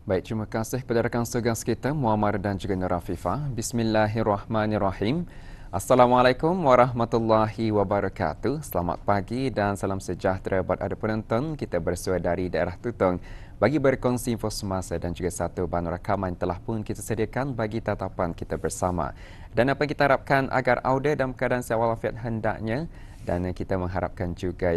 Baik, terima kasih kepada rakan segas kita Muammar dan juga Nur Afifah. Bismillahirrahmanirrahim. Assalamualaikum warahmatullahi wabarakatuh. Selamat pagi dan salam sejahtera buat ada penonton. Kita bersua dari daerah Tutong bagi berkongsi info semasa dan juga satu bahan rakaman telah pun kita sediakan bagi tatapan kita bersama. Dan apa yang kita harapkan agar audio dalam keadaan sihat walafiat hendaknya. Dan kita mengharapkan juga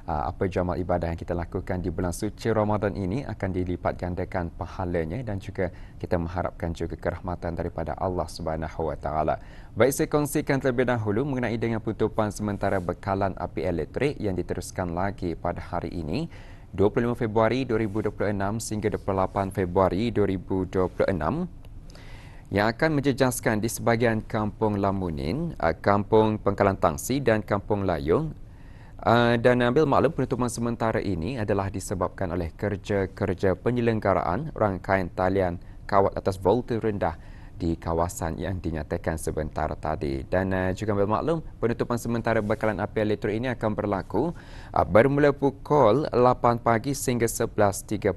apa jamal ibadah yang kita lakukan di bulan suci Ramadan ini akan dilipat gandakan pahalanya dan juga kita mengharapkan juga kerahmatan daripada Allah Subhanahu Wa Taala. Baik, saya kongsikan terlebih dahulu mengenai dengan penutupan sementara bekalan api elektrik yang diteruskan lagi pada hari ini 25 Februari 2026 sehingga 28 Februari 2026 yang akan menjejaskan di sebahagian Kampung Lamunin, Kampung Pangkalan Tangsi dan Kampung Layung. Dan ambil maklum penutupan sementara ini adalah disebabkan oleh kerja-kerja penyelenggaraan rangkaian talian kawat atas voltage rendah di kawasan yang dinyatakan sebentar tadi. Dan juga ambil maklum penutupan sementara bekalan api elektrik ini akan berlaku bermula pukul 8 pagi sehingga 11.30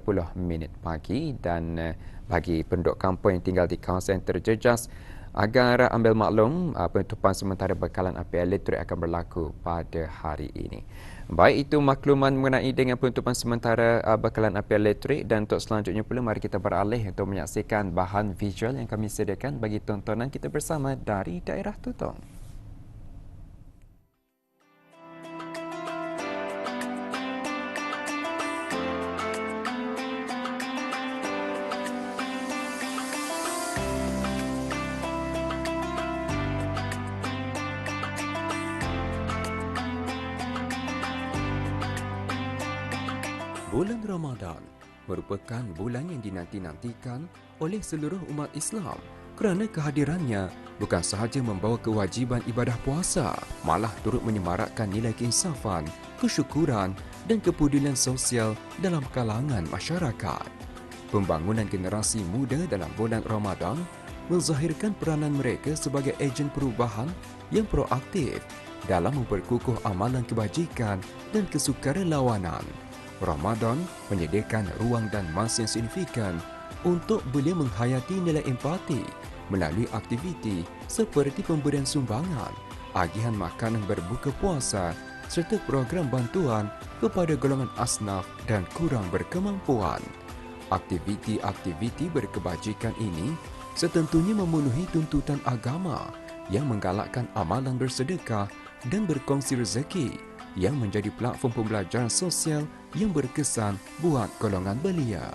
pagi dan bagi penduduk kampung yang tinggal di kawasan terjejas agar ambil maklum penutupan sementara bekalan api elektrik akan berlaku pada hari ini. Baik, itu makluman mengenai dengan penutupan sementara bekalan api elektrik dan untuk selanjutnya pula mari kita beralih untuk menyaksikan bahan visual yang kami sediakan bagi tontonan kita bersama dari daerah Tutong. Bulan Ramadan merupakan bulan yang dinanti-nantikan oleh seluruh umat Islam kerana kehadirannya bukan sahaja membawa kewajiban ibadah puasa, malah turut menyemarakkan nilai keinsafan, kesyukuran dan kepedulian sosial dalam kalangan masyarakat. Pembangunan generasi muda dalam bulan Ramadan menzahirkan peranan mereka sebagai ejen perubahan yang proaktif dalam memperkukuh amalan kebajikan dan kesukarelawanan. Ramadan menyediakan ruang dan masa yang signifikan untuk belia menghayati nilai empati melalui aktiviti seperti pemberian sumbangan, agihan makanan berbuka puasa serta program bantuan kepada golongan asnaf dan kurang berkemampuan. Aktiviti-aktiviti berkebajikan ini setentunya memenuhi tuntutan agama yang menggalakkan amalan bersedekah dan berkongsi rezeki yang menjadi platform pembelajaran sosial yang berkesan buat golongan belia.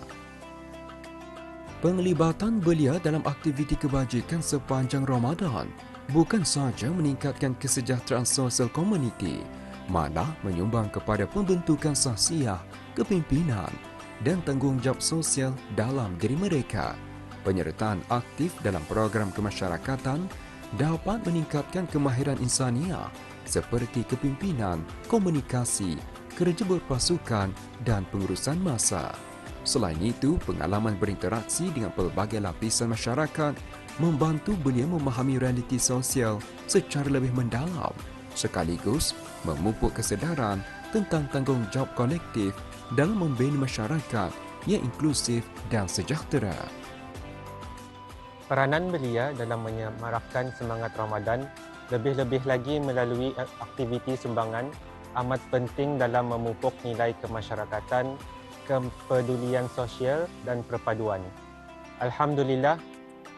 Penglibatan belia dalam aktiviti kebajikan sepanjang Ramadan bukan sahaja meningkatkan kesejahteraan sosial komuniti, malah menyumbang kepada pembentukan sahsiah, kepimpinan dan tanggungjawab sosial dalam diri mereka. Penyertaan aktif dalam program kemasyarakatan dapat meningkatkan kemahiran insaniah seperti kepimpinan, komunikasi, kerja berpasukan dan pengurusan masa. Selain itu, pengalaman berinteraksi dengan pelbagai lapisan masyarakat membantu belia memahami realiti sosial secara lebih mendalam sekaligus memupuk kesedaran tentang tanggungjawab kolektif dalam membina masyarakat yang inklusif dan sejahtera. Peranan belia dalam menyemarakkan semangat Ramadan lebih-lebih lagi melalui aktiviti sumbangan amat penting dalam memupuk nilai kemasyarakatan, kepedulian sosial dan perpaduan. Alhamdulillah,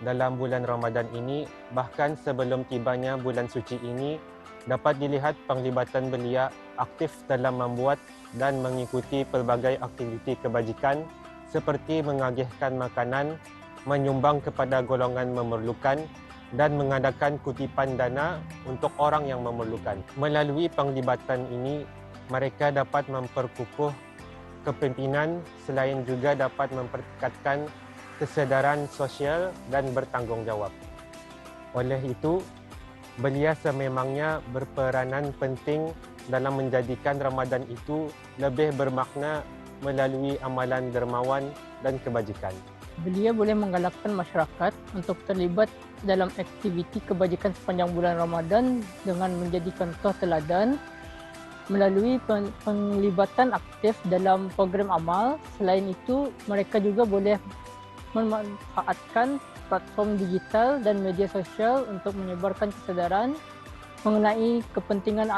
dalam bulan Ramadan ini, bahkan sebelum tibanya bulan suci ini, dapat dilihat penglibatan belia aktif dalam membuat dan mengikuti pelbagai aktiviti kebajikan seperti mengagihkan makanan, menyumbang kepada golongan memerlukan, dan mengadakan kutipan dana untuk orang yang memerlukan. Melalui penglibatan ini, mereka dapat memperkukuh kepimpinan selain juga dapat mempertingkatkan kesedaran sosial dan bertanggungjawab. Oleh itu, belia sememangnya berperanan penting dalam menjadikan Ramadan itu lebih bermakna melalui amalan dermawan dan kebajikan. Belia boleh menggalakkan masyarakat untuk terlibat dalam aktiviti kebajikan sepanjang bulan Ramadan dengan menjadi contoh teladan melalui penglibatan aktif dalam program amal. Selain itu, mereka juga boleh memanfaatkan platform digital dan media sosial untuk menyebarkan kesadaran mengenai kepentingan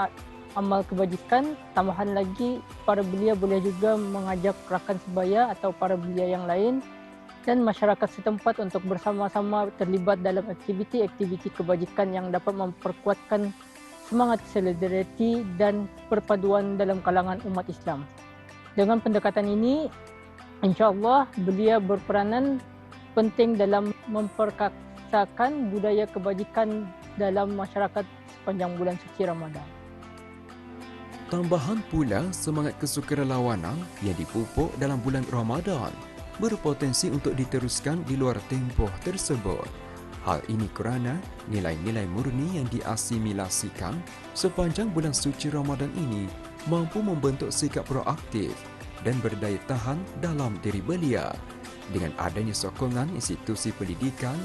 amal kebajikan. Tambahan lagi, para belia boleh juga mengajak rakan sebaya atau para belia yang lain dan masyarakat setempat untuk bersama-sama terlibat dalam aktiviti-aktiviti kebajikan yang dapat memperkuatkan semangat solidariti dan perpaduan dalam kalangan umat Islam. Dengan pendekatan ini, insya-Allah belia berperanan penting dalam memperkasakan budaya kebajikan dalam masyarakat sepanjang bulan suci Ramadan. Tambahan pula, semangat kesukarelawanan yang dipupuk dalam bulan Ramadan berpotensi untuk diteruskan di luar tempoh tersebut. Hal ini kerana nilai-nilai murni yang diasimilasikan sepanjang bulan suci Ramadan ini mampu membentuk sikap proaktif dan berdaya tahan dalam diri belia. Dengan adanya sokongan institusi pendidikan,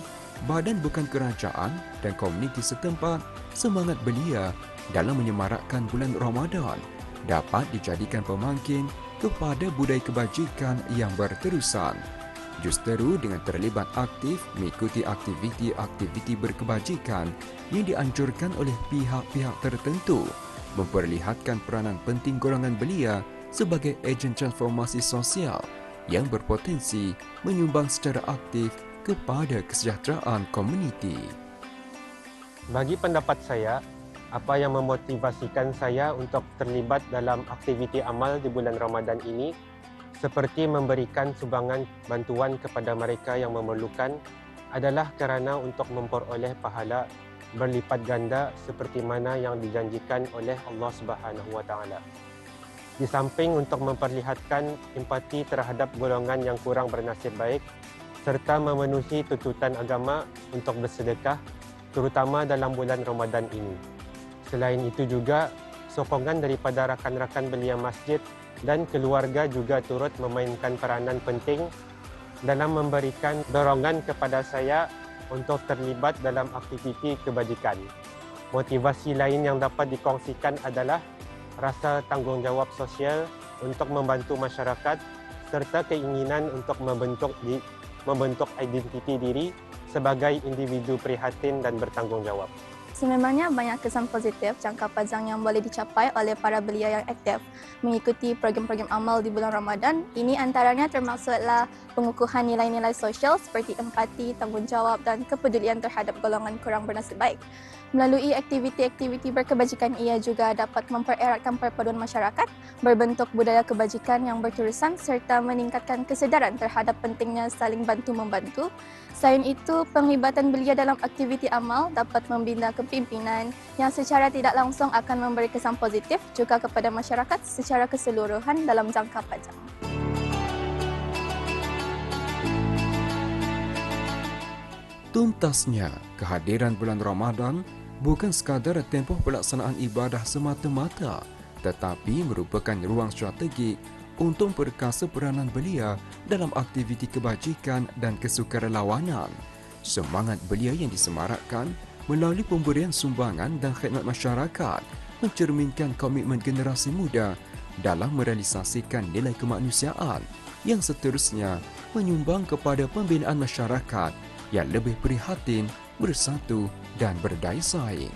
badan bukan kerajaan dan komuniti setempat, semangat belia dalam menyemarakkan bulan Ramadan dapat dijadikan pemangkin kepada budaya kebajikan yang berterusan. Justeru dengan terlibat aktif mengikuti aktiviti-aktiviti berkebajikan yang dianjurkan oleh pihak-pihak tertentu, memperlihatkan peranan penting golongan belia sebagai ejen transformasi sosial yang berpotensi menyumbang secara aktif kepada kesejahteraan komuniti. Bagi pendapat saya, apa yang memotivasikan saya untuk terlibat dalam aktiviti amal di bulan Ramadan ini seperti memberikan sumbangan bantuan kepada mereka yang memerlukan adalah kerana untuk memperoleh pahala berlipat ganda seperti mana yang dijanjikan oleh Allah Subhanahu Wa Taala. Di samping untuk memperlihatkan empati terhadap golongan yang kurang bernasib baik serta memenuhi tuntutan agama untuk bersedekah terutama dalam bulan Ramadan ini. Selain itu juga, sokongan daripada rakan-rakan belia masjid dan keluarga juga turut memainkan peranan penting dalam memberikan dorongan kepada saya untuk terlibat dalam aktiviti kebajikan. Motivasi lain yang dapat dikongsikan adalah rasa tanggungjawab sosial untuk membantu masyarakat serta keinginan untuk membentuk identiti diri sebagai individu prihatin dan bertanggungjawab. Sememangnya banyak kesan positif jangka panjang yang boleh dicapai oleh para belia yang aktif mengikuti program-program amal di bulan Ramadan. Ini antaranya termasuklah pengukuhan nilai-nilai sosial seperti empati, tanggungjawab dan kepedulian terhadap golongan kurang bernasib baik. Melalui aktiviti-aktiviti berkebajikan, ia juga dapat mempereratkan perpaduan masyarakat, berbentuk budaya kebajikan yang berterusan serta meningkatkan kesedaran terhadap pentingnya saling bantu-membantu. Selain itu, penglibatan belia dalam aktiviti amal dapat membina kepimpinan yang secara tidak langsung akan memberi kesan positif juga kepada masyarakat secara keseluruhan dalam jangka panjang. Tuntasnya, kehadiran bulan Ramadan bukan sekadar tempoh pelaksanaan ibadah semata-mata, tetapi merupakan ruang strategik untuk perkasa peranan belia dalam aktiviti kebajikan dan kesukarelawanan. Semangat belia yang disemarakkan melalui pemberian sumbangan dan khidmat masyarakat mencerminkan komitmen generasi muda dalam merealisasikan nilai kemanusiaan yang seterusnya menyumbang kepada pembinaan masyarakat yang lebih prihatin, bersatu dan berdaya saing.